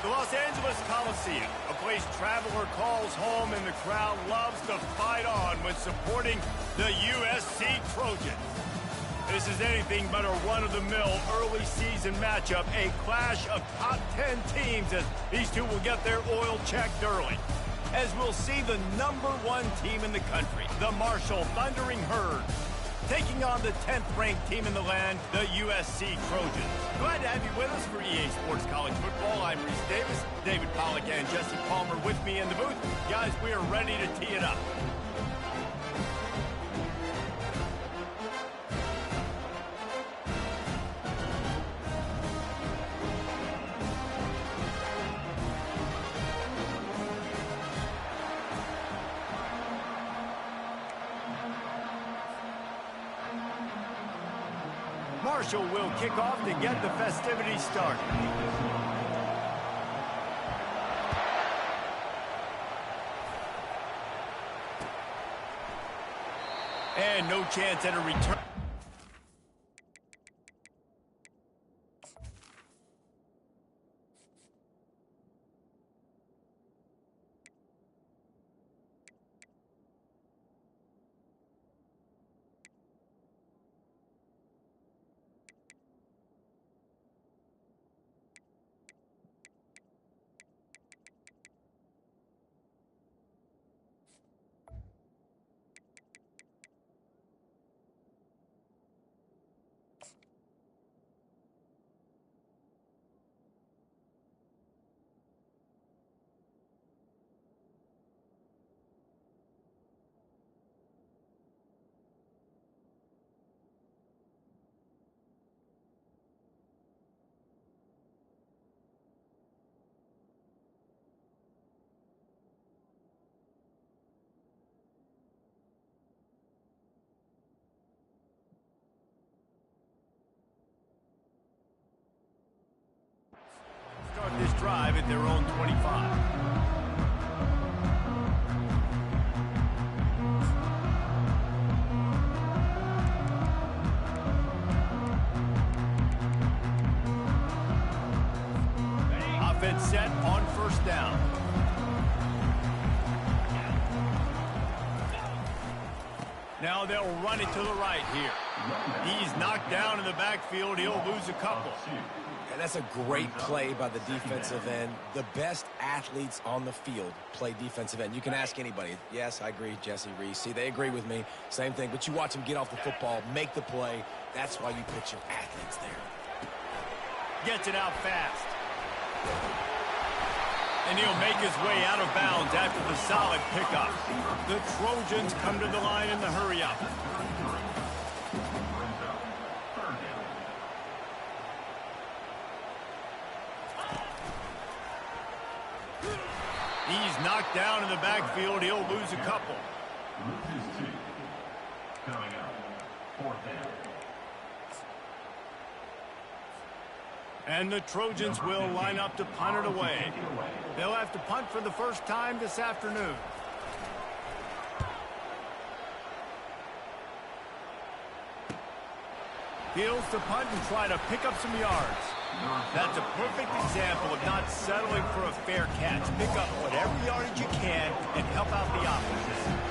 The Los Angeles Coliseum, a place traveler calls home and the crowd loves to fight on when supporting the USC Trojans. This is anything but a run-of-the-mill early season matchup, a clash of top 10 teams as these two will get their oil checked early. As we'll see the #1 team in the country, the Marshall Thundering Herd, taking on the 10th-ranked team in the land, the USC Trojans. Glad to have you with us for EA Sports College Football. I'm Reese Davis, David Pollack and Jesse Palmer with me in the booth. Guys, we are ready to tee it up. Marshall will kick off to get the festivities started. And no chance at a return. Start this drive at their own 25. Offense set on first down. Now they'll run it to the right here. He's knocked down in the backfield. He'll lose a couple. And that's a great play by the defensive end. The best athletes on the field play defensive end. You can ask anybody. Yes, I agree, Jesse, Reese. See, they agree with me. Same thing. But you watch them get off the football, make the play. That's why you put your athletes there. Gets it out fast. And he'll make his way out of bounds after the solid pickup. The Trojans come to the line in the hurry-up. He's knocked down in the backfield. He'll lose a couple. Coming up, 4th down. And the Trojans will line up to punt it away. They'll have to punt for the first time this afternoon. Heels to punt and try to pick up some yards. That's a perfect example of not settling for a fair catch. Pick up whatever yardage you can and help out the offense.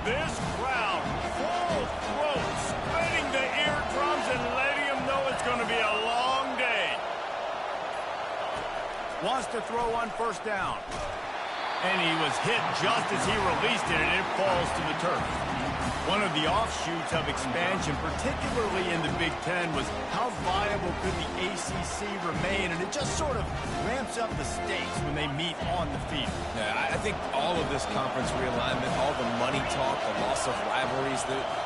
This crowd, full throat, spinning the eardrums and letting them know it's going to be a long day. Wants to throw on first down. And he was hit just as he released it, and it falls to the turf. One of the offshoots of expansion, particularly in the Big Ten, was how viable could the ACC remain, and it just sort of ramps up the stakes when they meet on the field. Yeah, I think all of this conference realignment, all the money talk, the loss of rivalries,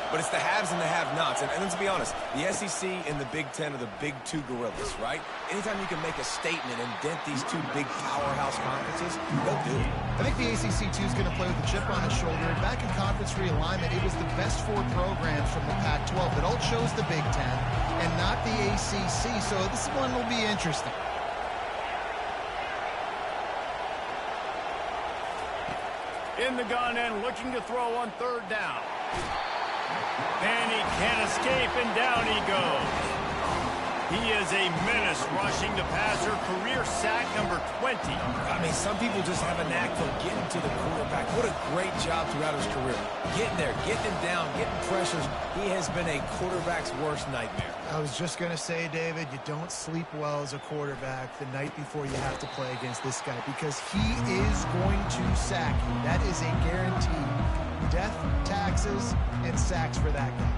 but it's the haves and the have-nots. And let's be honest, the SEC and the Big Ten are the big two gorillas, right? Anytime you can make a statement and dent these two big powerhouse conferences, they'll do it. I think the ACC, too, is going to play with a chip on its shoulder. Back in conference realignment, it was the best 4 programs from the Pac-12 that all chose the Big Ten and not the ACC, so this one will be interesting. In the gun and looking to throw on third down. And he can't escape, and down he goes. He is a menace rushing the passer, career sack number 20. I mean, some people just have a knack for getting to the quarterback. What a great job throughout his career. Getting there, getting him down, getting pressures. He has been a quarterback's worst nightmare. I was just going to say, David, you don't sleep well as a quarterback the night before you have to play against this guy because he is going to sack you. That is a guarantee. Death, taxes, and sacks for that guy.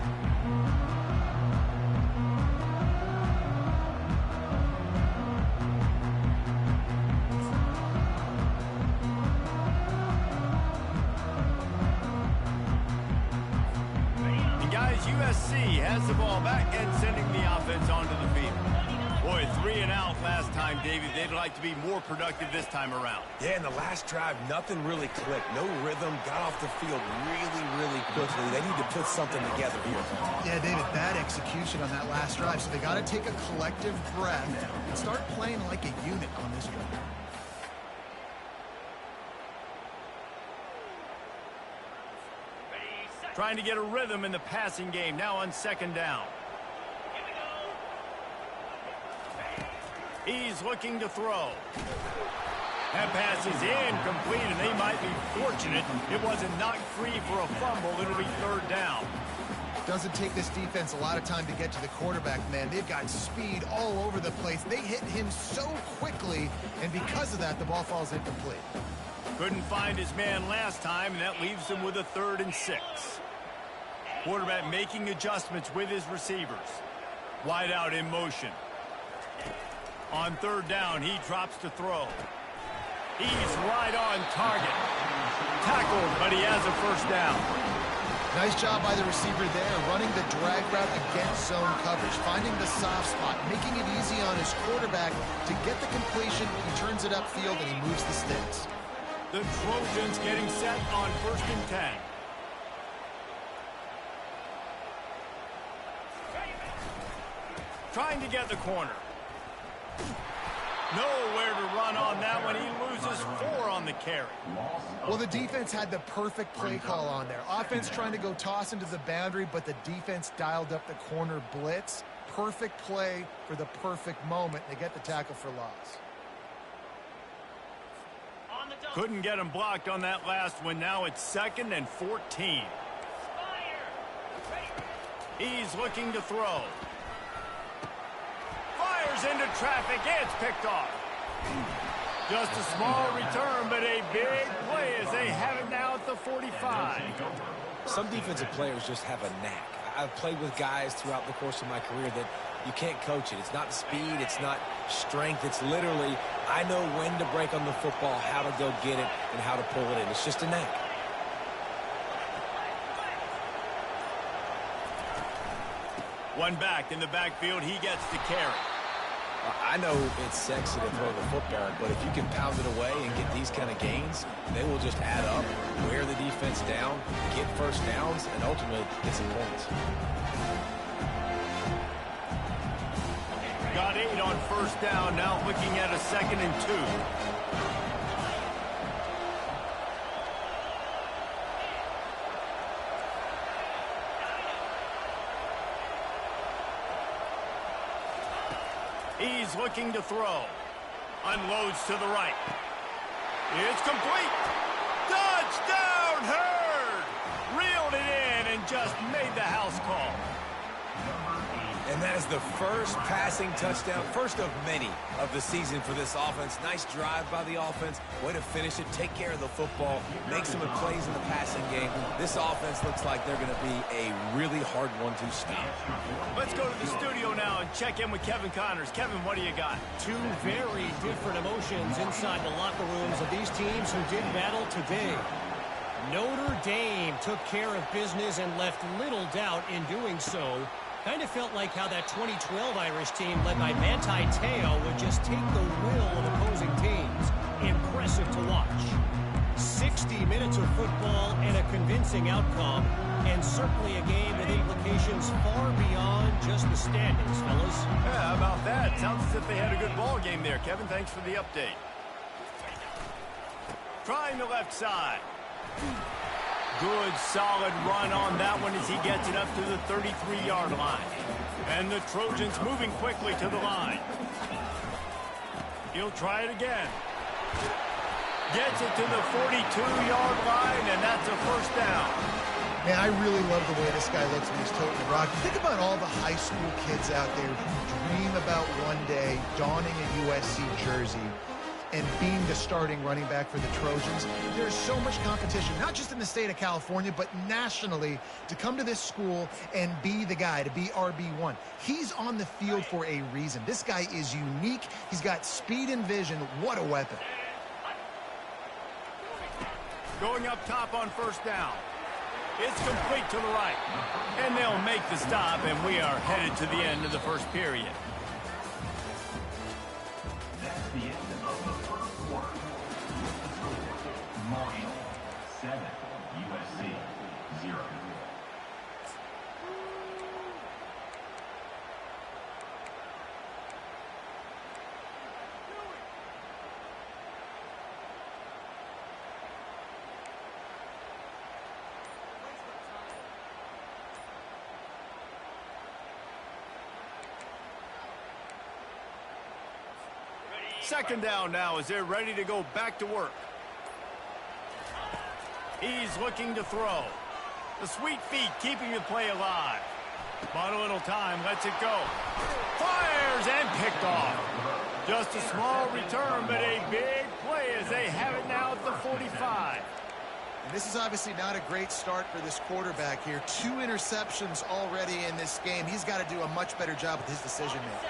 USC has the ball back and sending the offense onto the field. Boy, 3 and out last time, David. They'd like to be more productive this time around. Yeah, in the last drive, nothing really clicked. No rhythm, got off the field really quickly. They need to put something together here. Yeah, David, bad execution on that last drive. So they got to take a collective breath and start playing like a unit on this drive. Trying to get a rhythm in the passing game, now on 2nd down. He's looking to throw. That pass is incomplete, and they might be fortunate it wasn't knocked free for a fumble. It'll be 3rd down. Doesn't take this defense a lot of time to get to the quarterback, man. They've got speed all over the place. They hit him so quickly, and because of that, the ball falls incomplete. Couldn't find his man last time, and that leaves him with a 3rd and 6. Quarterback making adjustments with his receivers. Wide out in motion. On 3rd down, he drops to throw. He's right on target. Tackled, but he has a 1st down. Nice job by the receiver there, running the drag route against zone coverage, finding the soft spot, making it easy on his quarterback to get the completion. He turns it upfield, and he moves the sticks. The Trojans getting set on 1st and 10. Trying to get the corner. Nowhere to run on that one. He loses 4 on the carry. Well, the defense had the perfect play call on there. Offense trying to go toss into the boundary, but the defense dialed up the corner blitz. Perfect play for the perfect moment. They get the tackle for loss. Couldn't get him blocked on that last one. Now it's 2nd and 14. He's looking to throw. Fires into traffic. It's picked off. Just a small return, but a big play as they have it now at the 45. Some defensive players just have a knack. I've played with guys throughout the course of my career that you can't coach it. It's not speed. It's not strength. It's literally, I know when to break on the football, how to go get it, and how to pull it in. It's just a knack. One back in the backfield. He gets the carry. I know it's sexy to throw the football, but if you can pound it away and get these kind of gains, they will just add up, wear the defense down, get 1st downs, and ultimately get some points. Got 8 on 1st down, now looking at a 2nd and 2. He's looking to throw. Unloads to the right. It's complete. Touchdown, Hurd! Reeled it in and just made the house call. And that is the first passing touchdown, first of many of the season for this offense. Nice drive by the offense. Way to finish it, take care of the football, make some plays in the passing game. This offense looks like they're going to be a really hard one to stop. Let's go to the studio now and check in with Kevin Connors. Kevin, what do you got? 2 very different emotions inside the locker rooms of these teams who did battle today. Notre Dame took care of business and left little doubt in doing so. Kind of felt like how that 2012 Irish team led by Manti Te'o would just take the will of opposing teams. Impressive to watch. 60 minutes of football and a convincing outcome, and certainly a game with implications far beyond just the standings, fellas. Yeah, how about that? Sounds as if they had a good ball game there. Kevin, thanks for the update. Trying the left side. Good, solid run on that one as he gets it up to the 33-yard line. And the Trojans moving quickly to the line. He'll try it again. Gets it to the 42-yard line, and that's a first down. Man, I really love the way this guy looks when he's toting the rock. Think about all the high school kids out there who dream about one day donning a USC jersey and being the starting running back for the Trojans. There's so much competition, not just in the state of California, but nationally, to come to this school and be the guy, to be RB1. He's on the field for a reason. This guy is unique. He's got speed and vision. What a weapon. Going up top on first down. It's complete to the right. And they'll make the stop, and we are headed to the end of the first period. That's the end of the first quarter. Marshall, 7, USC, 0. Second down now as they're ready to go back to work. He's looking to throw. The sweet feet keeping the play alive. But a little time, lets it go. Fires and picked off. Just a small return, but a big play as they have it now at the 45. And this is obviously not a great start for this quarterback here. 2 interceptions already in this game. He's got to do a much better job with his decision-making.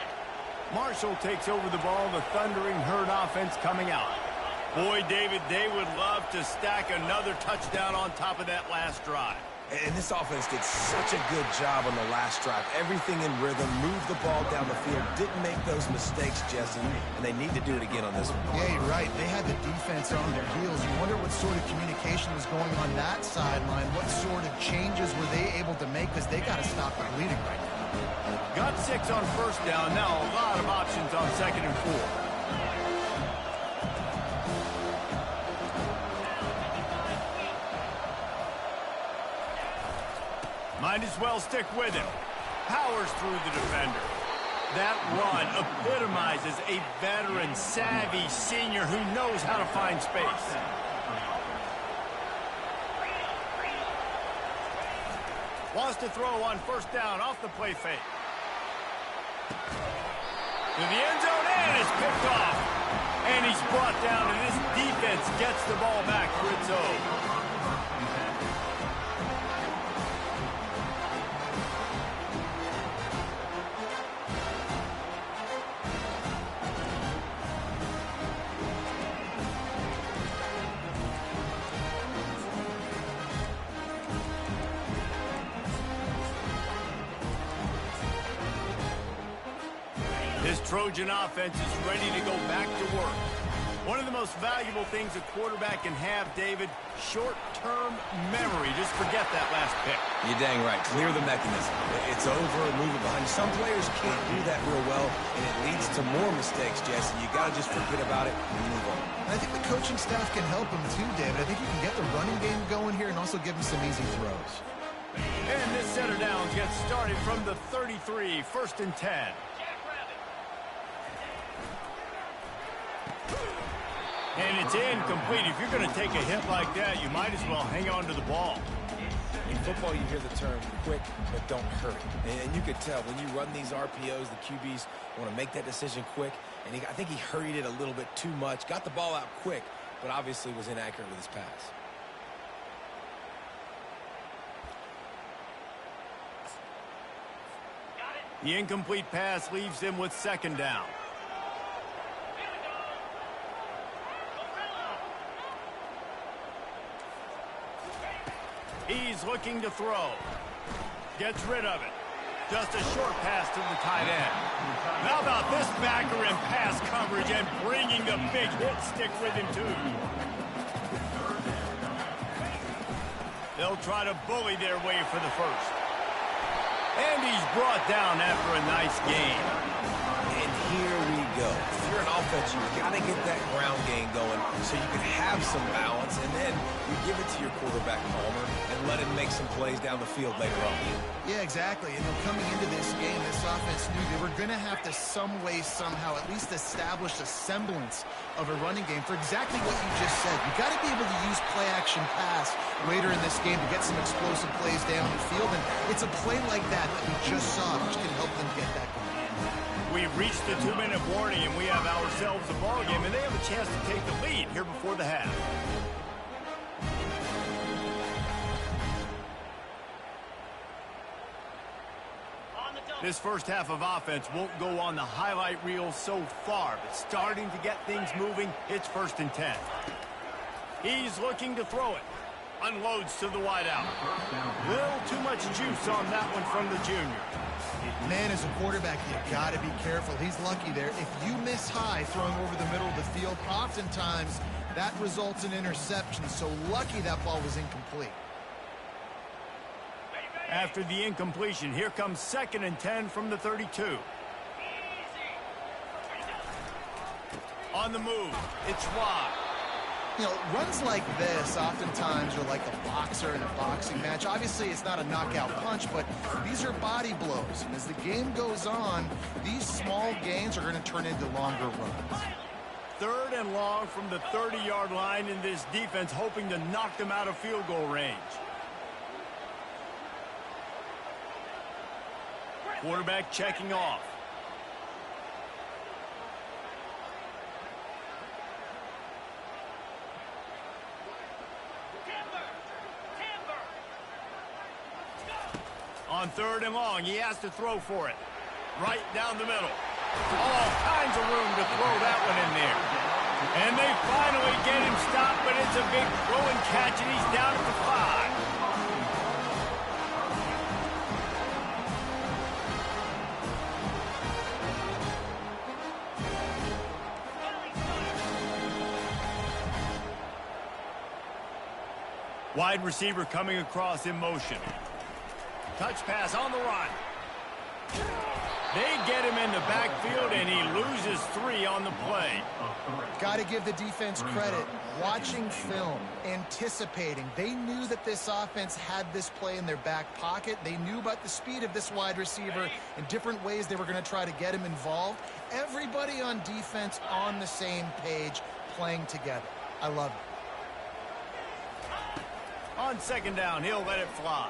Marshall takes over the ball, the thundering herd offense coming out. Boy, David, they would love to stack another touchdown on top of that last drive. And this offense did such a good job on the last drive. Everything in rhythm, moved the ball down the field, didn't make those mistakes, Jesse, and they need to do it again on this one. Yeah, you're right. They had the defense on their heels. You wonder what sort of communication was going on that sideline. What sort of changes were they able to make, because they got to stop the bleeding right now. Got 6 on first down. Now a lot of options on 2nd and 4. Might as well stick with him. Powers through the defender. That run epitomizes a veteran, savvy senior who knows how to find space. Wants to throw on first down off the play fake. To the end zone, and it's picked off. And he's brought down, and this defense gets the ball back for its own. This Trojan offense is ready to go back to work. One of the most valuable things a quarterback can have, David, short-term memory. Just forget that last pick. You're dang right. Clear the mechanism. It's over and move it behind. Some players can't do that real well, and it leads to more mistakes, Jesse. You got to just forget about it and move on. And I think the coaching staff can help him too, David. I think you can get the running game going here and also give him some easy throws. And this set of downs gets started from the 33, 1st and 10. And it's incomplete. If you're going to take a hit like that, you might as well hang on to the ball. In football, you hear the term quick, but don't hurry. And you could tell when you run these RPOs, the QBs want to make that decision quick. And I think he hurried it a little bit too much. Got the ball out quick, but obviously was inaccurate with his pass. The incomplete pass leaves him with 2nd down. He's looking to throw. Gets rid of it. Just a short pass to the tight end. How about this backer in pass coverage and bringing the big hit stick with him, too. They'll try to bully their way for the first. And he's brought down after a nice gain. And here we go. go. If you're an offense, you've got to get that ground game going so you can have some balance, and then you give it to your quarterback, Palmer, and let him make some plays down the field later on. Yeah, exactly. And coming into this game, this offense knew they were going to have to some way, somehow, at least establish a semblance of a running game for exactly what you just said. You got to be able to use play-action pass later in this game to get some explosive plays down the field, and it's a play like that we just saw, which can help them get that going. We've reached the 2-minute warning, and we have ourselves a ball game, and they have a chance to take the lead here before the half. This first half of offense won't go on the highlight reel so far, but starting to get things moving, it's 1st and 10. He's looking to throw it. Unloads to the wideout. Little too much juice on that one from the junior. Man, as a quarterback, you got to be careful. He's lucky there. If you miss high throwing over the middle of the field, oftentimes that results in interception. So lucky that ball was incomplete. After the incompletion, here comes 2nd and 10 from the 32. On the move, it's wide. You know, runs like this oftentimes are like a boxer in a boxing match. Obviously, it's not a knockout punch, but these are body blows. And as the game goes on, these small gains are going to turn into longer runs. 3rd and long from the 30-yard line in this defense, hoping to knock them out of field goal range. Quarterback checking off. On 3rd and long, he has to throw for it. Right down the middle. All kinds of room to throw that one in there. And they finally get him stopped, but it's a big throw and catch, and he's down at the 5. Wide receiver coming across in motion. Touch pass on the run. They get him in the backfield, and he loses 3 on the play. Got to give the defense credit. Watching film, anticipating. They knew that this offense had this play in their back pocket. They knew about the speed of this wide receiver in different ways they were going to try to get him involved. Everybody on defense on the same page, playing together. I love it. On 2nd down, he'll let it fly.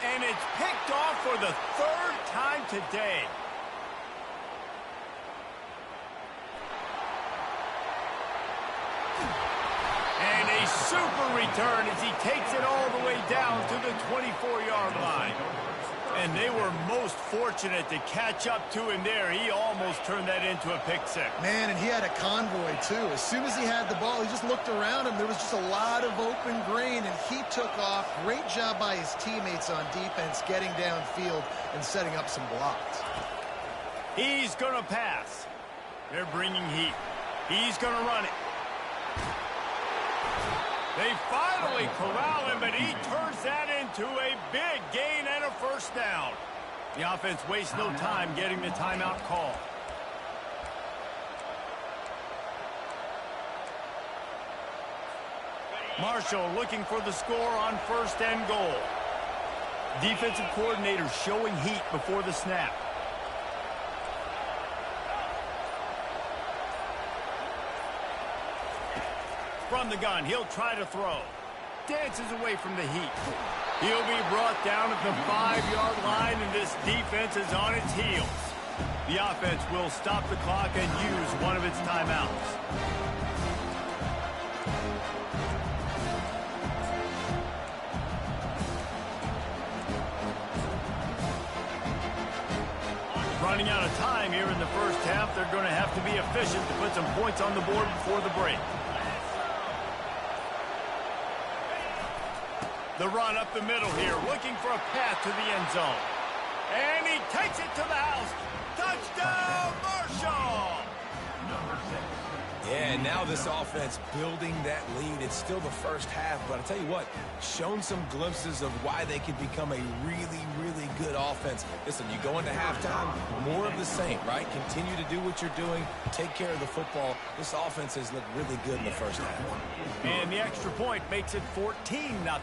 And it's picked off for the 3rd time today. And a super return as he takes it all the way down to the 24-yard line. And they were most fortunate to catch up to him there. He almost turned that into a pick 6. Man, and he had a convoy, too. As soon as he had the ball, he just looked around him. There was just a lot of open green, and he took off. Great job by his teammates on defense getting downfield and setting up some blocks. He's going to pass. They're bringing heat. He's going to run it. They finally corral him, but he turns that into a big gain and a 1st down. The offense wastes no time getting the timeout call. Marshall looking for the score on 1st and goal. Defensive coordinator showing heat before the snap. From the gun, he'll try to throw. Dances away from the heat. He'll be brought down at the 5-yard line, and this defense is on its heels. The offense will stop the clock and use one of its timeouts. Running out of time here in the first half, they're going to have to be efficient to put some points on the board before the break. The run up the middle here, looking for a path to the end zone. And he takes it to the house. Touchdown, Marshall! Yeah, now this offense building that lead. It's still the first half, but I'll tell you what, shown some glimpses of why they could become a really, really good offense. Listen, you go into halftime, more of the same, right? Continue to do what you're doing, take care of the football. This offense has looked really good in the first half. And the extra point makes it 14-0.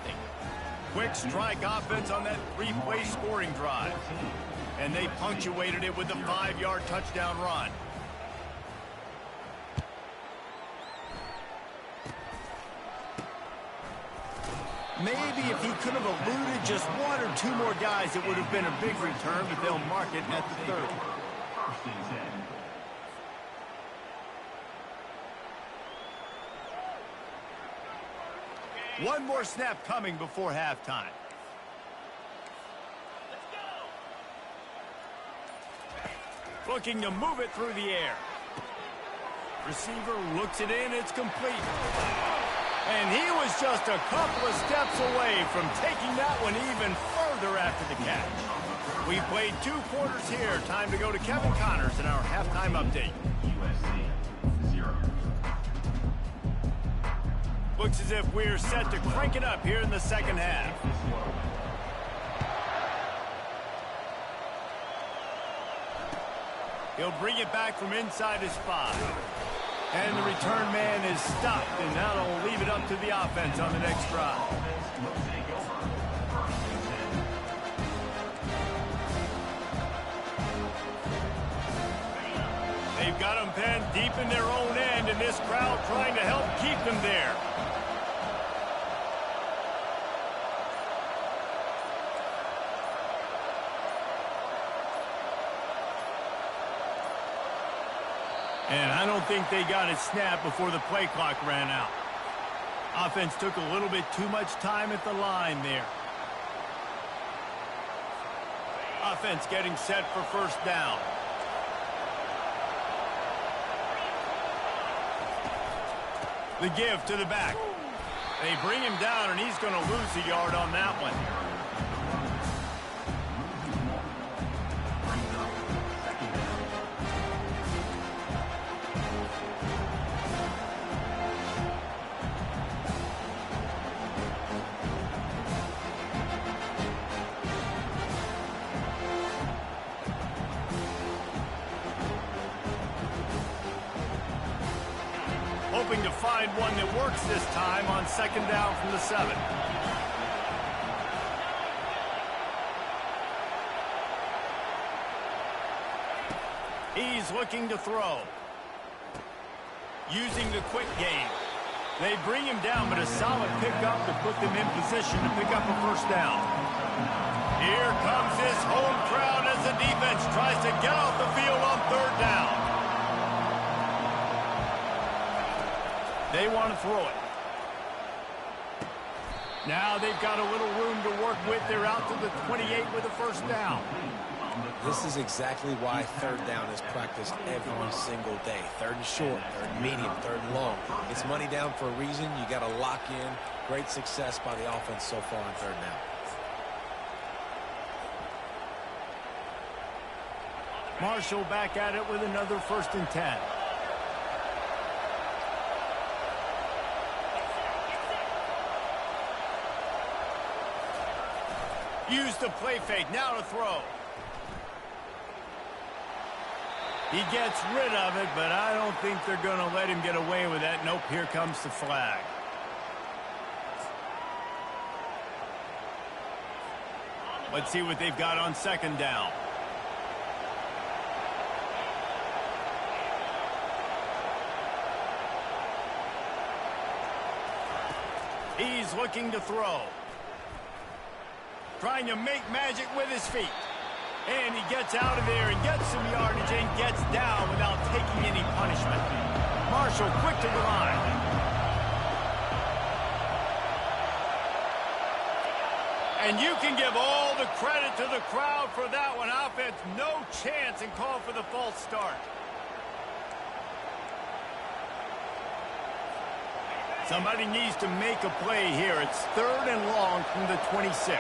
Quick strike offense on that three-play scoring drive. And they punctuated it with a 5-yard touchdown run. Maybe if he could have eluded just one or two more guys, it would have been a big return, but they'll mark it at the 30. First and 10. One more snap coming before halftime. Looking to move it through the air. Receiver looks it in, it's complete. And he was just a couple of steps away from taking that one even further after the catch. We played 2 quarters here. Time to go to Kevin Connors in our halftime update. USC 0. Looks as if we're set to crank it up here in the second half. He'll bring it back from inside his 5. And the return man is stopped, and that'll leave it up to the offense on the next drive. They've got them penned deep in their own end, and this crowd trying to help keep them there. And I don't think they got it snapped before the play clock ran out. Offense took a little bit too much time at the line there. Offense getting set for first down. The give to the back. They bring him down, and he's going to lose a yard on that one. Hoping to find one that works this time on second down from the 7. He's looking to throw. Using the quick game. They bring him down, but a solid pickup to put them in position to pick up a first down. Here comes his home crowd as the defense tries to get off the field on third down. They want to throw it. Now they've got a little room to work with. They're out to the 28 with a first down. This is exactly why third down is practiced every single day. Third and short, third and medium, third and long. It's money down for a reason. You got to lock in. Great success by the offense so far on third down. Marshall back at it with another first and 10. Use the play fake, now to throw. He gets rid of it, but I don't think they're going to let him get away with that. Nope, here comes the flag. Let's see what they've got on second down. He's looking to throw. Trying to make magic with his feet. And he gets out of there and gets some yardage and gets down without taking any punishment. Marshall quick to the line. And you can give all the credit to the crowd for that one. Offense, no chance, and call for the false start. Somebody needs to make a play here. It's third and long from the 26.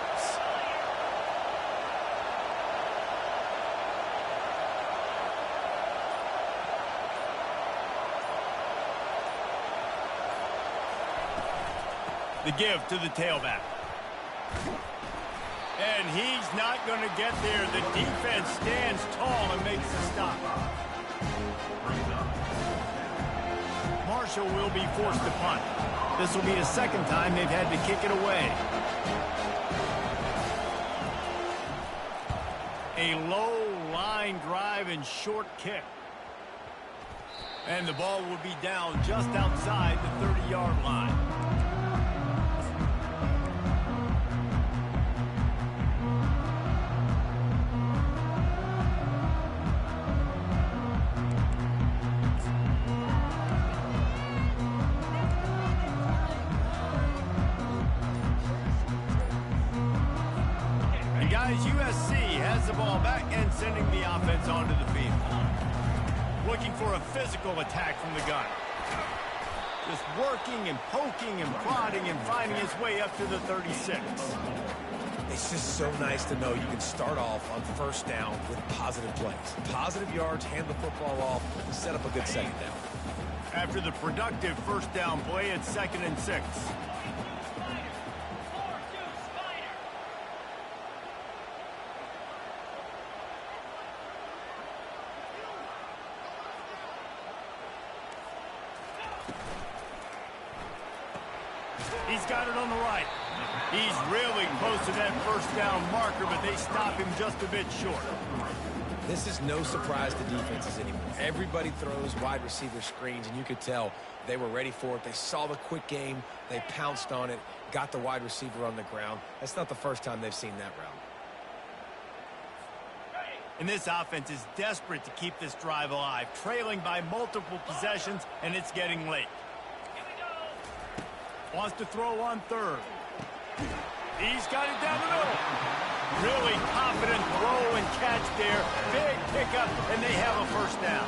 The give to the tailback. And he's not going to get there. The defense stands tall and makes the stop. Marshall will be forced to punt. This will be the second time they've had to kick it away. A low line drive and short kick. And the ball will be down just outside the 30-yard line. And guys, USC has the ball back and sending the offense onto the field. Looking for a physical attack from the gun. Just working and poking and prodding and finding his way up to the 36. It's just so nice to know you can start off on first down with positive plays. Positive yards, hand the football off, and set up a good second down. After the productive first down play, it's 2nd and 6. He's got it on the right. He's really close to that first down marker, but they stop him just a bit short. This is no surprise to defenses anymore. Everybody throws wide receiver screens, and you could tell they were ready for it. They saw the quick game. They pounced on it, got the wide receiver on the ground. That's not the first time they've seen that route. And this offense is desperate to keep this drive alive, trailing by multiple possessions, and it's getting late. Wants to throw on third. He's got it down the middle. Really confident throw and catch there. Big pickup, and they have a first down.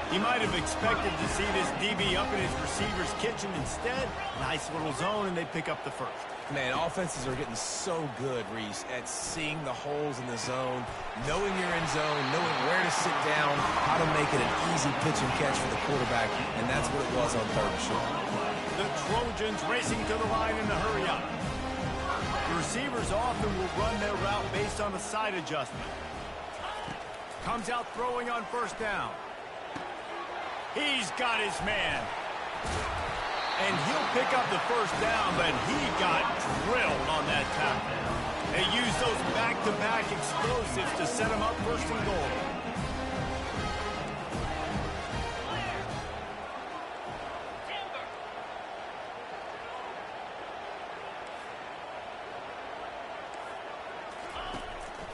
He might have expected to see this DB up in his receiver's kitchen. Instead, nice little zone, and they pick up the first. Man, offenses are getting so good, Reese, at seeing the holes in the zone, knowing you're in zone, knowing where to sit down, how to make it an easy pitch and catch for the quarterback, and that's what it was on third and short. The Trojans racing to the line in a hurry up. The receivers often will run their route based on a side adjustment. Comes out throwing on first down. He's got his man. And he'll pick up the first down, but he got drilled on that tackle. They use those back-to-back explosives to set him up first and goal.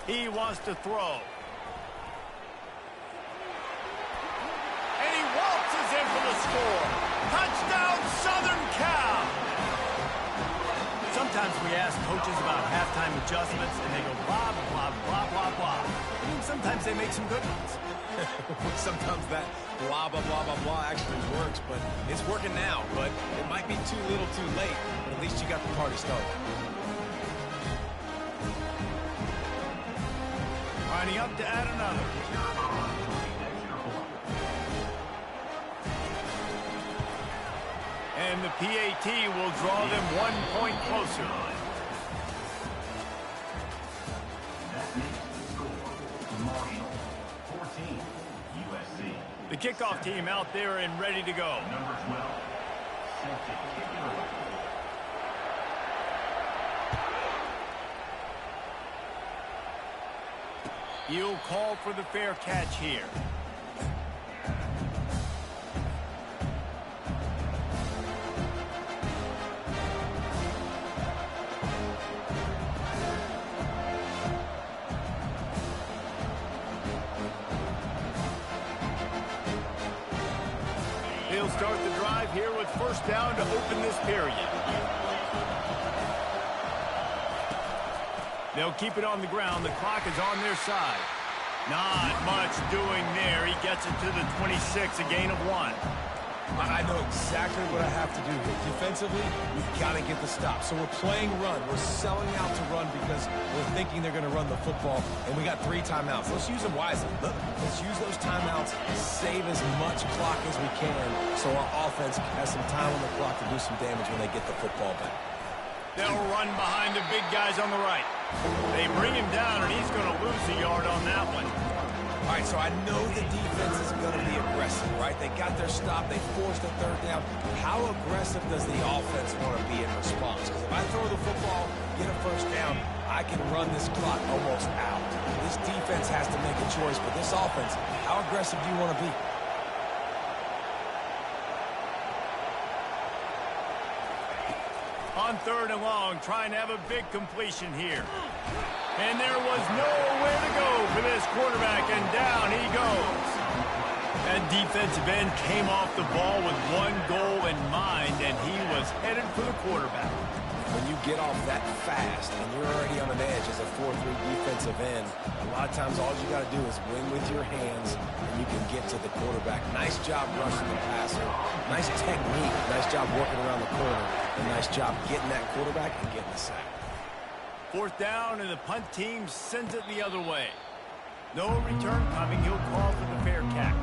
He wants to throw. And he waltzes in for the score. Touchdown, Southern Cal! Sometimes we ask coaches about halftime adjustments, and they go blah, blah, blah, blah, blah. I mean, sometimes they make some good ones. Sometimes that blah, blah, blah, blah, blah actually works, but it's working now. But it might be too little too late, but at least you got the party started. Lining up to add another. And the PAT will draw them 1 point closer. That makes the score. Marshall, 14, USC. The kickoff team out there and ready to go. Number 12, set to kick it away. He'll call for the fair catch here. He'll start the drive here with first down to open this period. They'll keep it on the ground. The clock is on their side. Not much doing there. He gets it to the 26, a gain of 1. I know exactly what I have to do here. Defensively, we've got to get the stop. So we're playing run. We're selling out to run because we're thinking they're going to run the football, and we got 3 timeouts. Let's use them wisely. Let's use those timeouts, save as much clock as we can so our offense has some time on the clock to do some damage when they get the football back. They'll run behind the big guys on the right. They bring him down, and he's going to lose a yard on that one. All right, so I know the defense is going to be aggressive, right? They got their stop. They forced a 3rd down. How aggressive does the offense want to be in response? Because if I throw the football, get a 1st down, I can run this clock almost out. This defense has to make a choice, but this offense, how aggressive do you want to be? On 3rd and long, trying to have a big completion here. And there was nowhere to go for this quarterback, and down he goes. That defensive end came off the ball with 1 goal in mind, and he was headed for the quarterback. When you get off that fast and you're already on an edge as a 4-3 defensive end, a lot of times all you got to do is win with your hands, and you can get to the quarterback. Nice job rushing the passer. Nice technique. Nice job working around the corner. And nice job getting that quarterback and getting the sack. 4th down, and the punt team sends it the other way. No return coming. He'll call for the fair catch.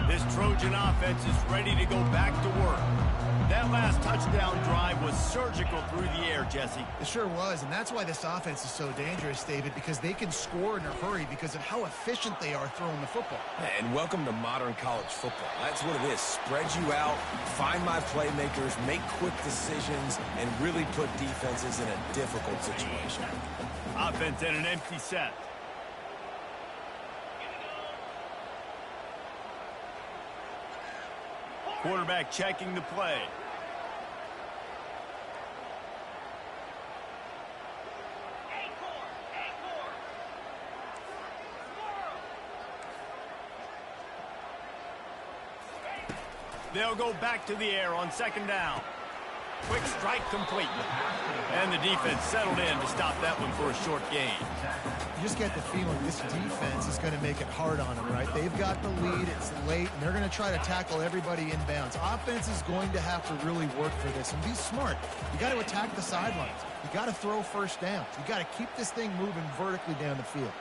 This Trojan offense is ready to go back to work. That last touchdown drive was surgical through the air, Jesse. It sure was, and that's why this offense is so dangerous, David, because they can score in a hurry because of how efficient they are throwing the football. And welcome to modern college football. That's what it is. Spread you out, find my playmakers, make quick decisions, and really put defenses in a difficult situation. Offense in an empty set. Quarterback checking the play. They'll go back to the air on 2nd down. Quick strike complete. And the defense settled in to stop that one for a short gain. You just get the feeling this defense is going to make it hard on them, right? They've got the lead, it's late, and they're going to try to tackle everybody inbounds. Offense is going to have to really work for this and be smart. You got to attack the sidelines. You got to throw 1st downs. You got to keep this thing moving vertically down the field.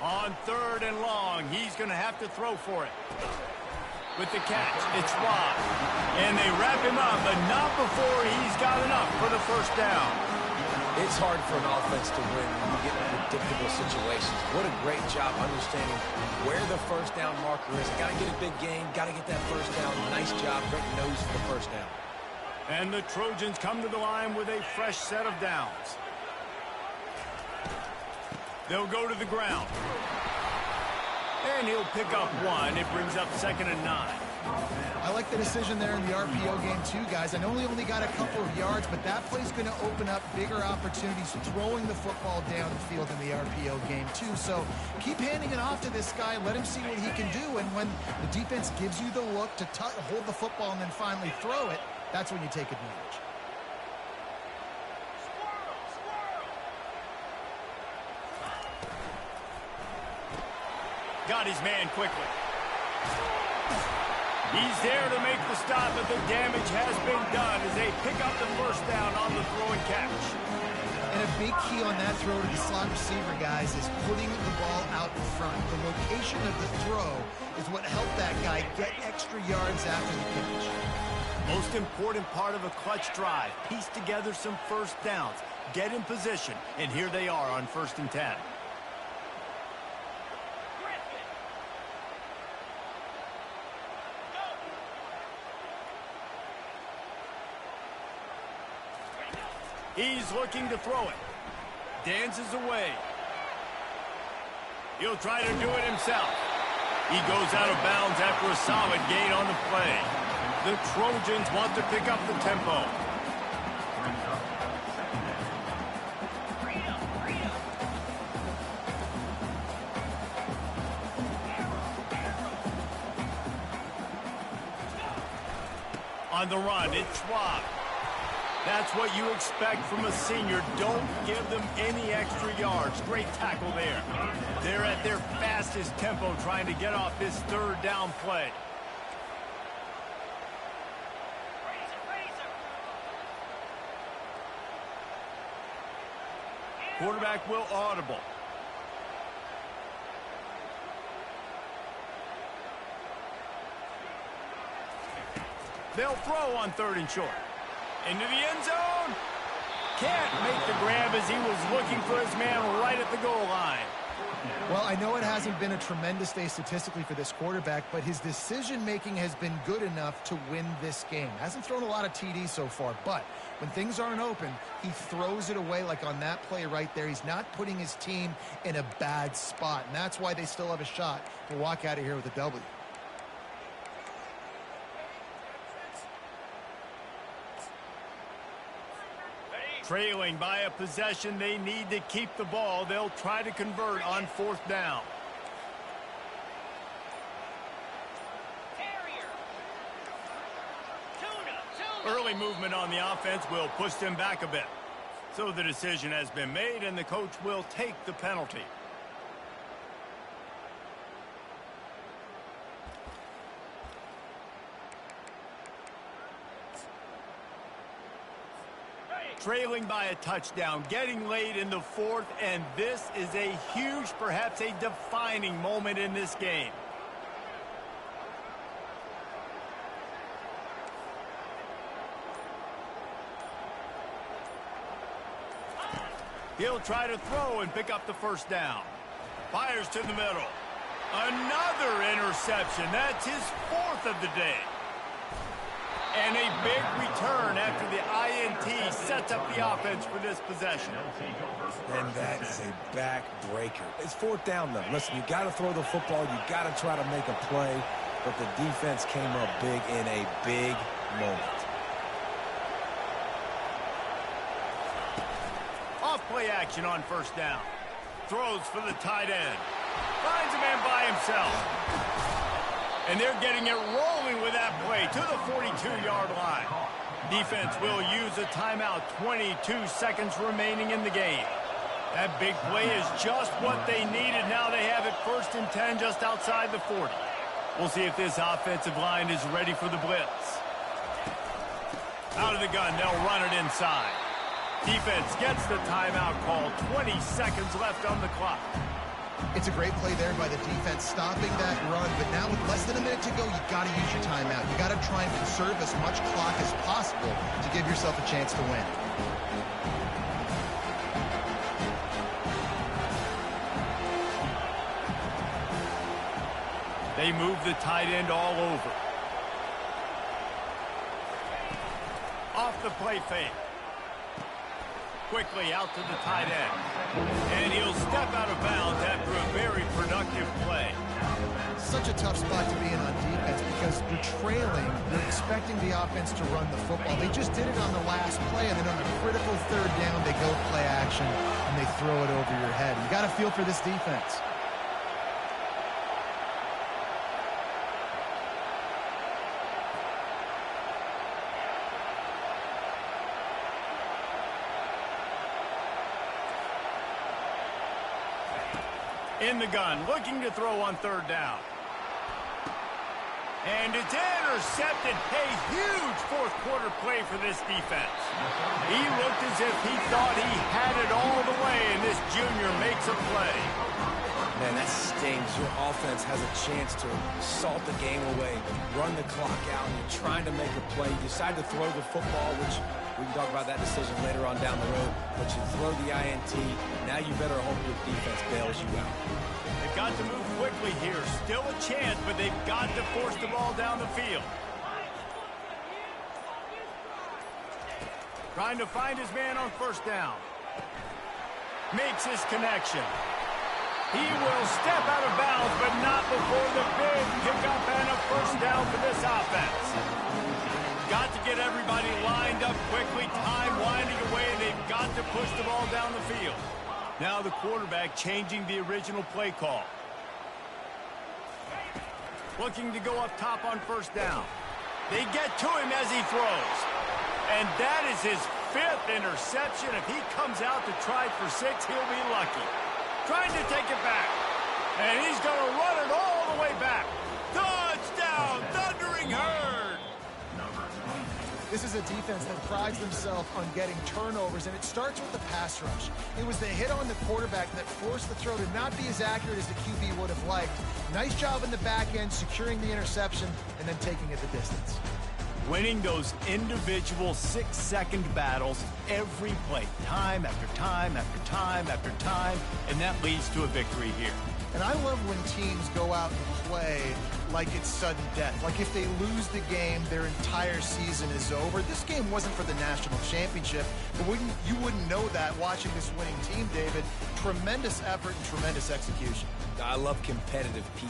On 3rd and long, he's going to have to throw for it. With the catch, it's wide. And they wrap him up, but not before he's got enough for the 1st down. It's hard for an offense to win when you get in predictable situations. What a great job understanding where the 1st down marker is. Got to get a big gain, got to get that 1st down. Nice job, great nose for the 1st down. And the Trojans come to the line with a fresh set of downs. They'll go to the ground. And he'll pick up 1. It brings up 2nd and 9. I like the decision there in the RPO game too, guys. I know he only got a couple of yards, but that play's going to open up bigger opportunities throwing the football down the field in the RPO game too. So keep handing it off to this guy. Let him see what he can do. And when the defense gives you the look to hold the football and then finally throw it, that's when you take advantage. Got his man quickly. He's there to make the stop, but the damage has been done as they pick up the 1st down on the throw and catch. And a big key on that throw to the slot receiver, guys, is putting the ball out in front. The location of the throw is what helped that guy get extra yards after the catch. Most important part of a clutch drive. Piece together some 1st downs. Get in position, and here they are on 1st and 10. He's looking to throw it. Dances away. He'll try to do it himself. He goes out of bounds after a solid gain on the play. The Trojans want to pick up the tempo. On the run, it's Schwab. That's what you expect from a senior. Don't give them any extra yards. Great tackle there. They're at their fastest tempo trying to get off this third down play. Quarterback will audible. They'll throw on 3rd and short. Into the end zone. Can't make the grab as he was looking for his man right at the goal line. Well, I know it hasn't been a tremendous day statistically for this quarterback, but his decision-making has been good enough to win this game. Hasn't thrown a lot of TDs so far, but when things aren't open, he throws it away like on that play right there. He's not putting his team in a bad spot, and that's why they still have a shot to walk out of here with a W. Trailing by a possession, they need to keep the ball. They'll try to convert on 4th down. Early movement on the offense will push them back a bit. So the decision has been made, and the coach will take the penalty. Trailing by a touchdown, getting late in the 4th, and this is a huge, perhaps a defining moment in this game. He'll try to throw and pick up the 1st down. Fires to the middle. Another interception. That's his 4th of the day. And a big return after the INT sets up the offense for this possession. And that is a back-breaker. It's 4th down, though. Listen, you got to throw the football. You got to try to make a play. But the defense came up big in a big moment. Off-play action on 1st down. Throws for the tight end. Finds a man by himself. And they're getting it rolling with that play to the 42-yard line. Defense will use a timeout. 22 seconds remaining in the game. That big play is just what they needed. Now they have it 1st and 10 just outside the 40. We'll see if this offensive line is ready for the blitz. Out of the gun, they'll run it inside. Defense gets the timeout call. 20 seconds left on the clock. It's a great play there by the defense, stopping that run. But now with less than a minute to go, you got to use your timeout. You got to try and conserve as much clock as possible to give yourself a chance to win. They move the tight end all over. Off the play fake. Quickly out to the tight end. And he'll step out of bounds after a very productive play. Such a tough spot to be in on defense because you're trailing. You're expecting the offense to run the football. They just did it on the last play, and then on a critical 3rd down, they go play action, and they throw it over your head. You got to feel for this defense. In the gun, looking to throw on 3rd down. And it's intercepted. A huge 4th quarter play for this defense. He looked as if he thought he had it all the way, and this junior makes a play. Man, that stings. Your offense has a chance to salt the game away, run the clock out, and you're trying to make a play. You decide to throw the football, which we can talk about that decision later on down the road, but you throw the INT. Now you better hope your defense bails you out. They've got to move quickly here. Still a chance, but they've got to force the ball down the field. Trying to find his man on 1st down. Makes his connection. He will step out of bounds, but not before the big pickup and a 1st down for this offense. Got to get everybody lined up quickly. Time winding away. They've got to push the ball down the field. Now the quarterback changing the original play call. Looking to go up top on 1st down. They get to him as he throws. And that is his 5th interception. If he comes out to try for 6, he'll be lucky. Trying to take it back. And he's going to run it all the way back. Touchdown, Thundering Herd! This is a defense that prides themselves on getting turnovers, and it starts with the pass rush. It was the hit on the quarterback that forced the throw to not be as accurate as the QB would have liked. Nice job in the back end, securing the interception, and then taking it the distance. Winning those individual 6-second battles every play, time after time after time after time, and that leads to a victory here. And I love when teams go out and play like it's sudden death. Like if they lose the game, their entire season is over. This game wasn't for the national championship, but you wouldn't know that watching this winning team, David. Tremendous effort and tremendous execution. I love competitive people.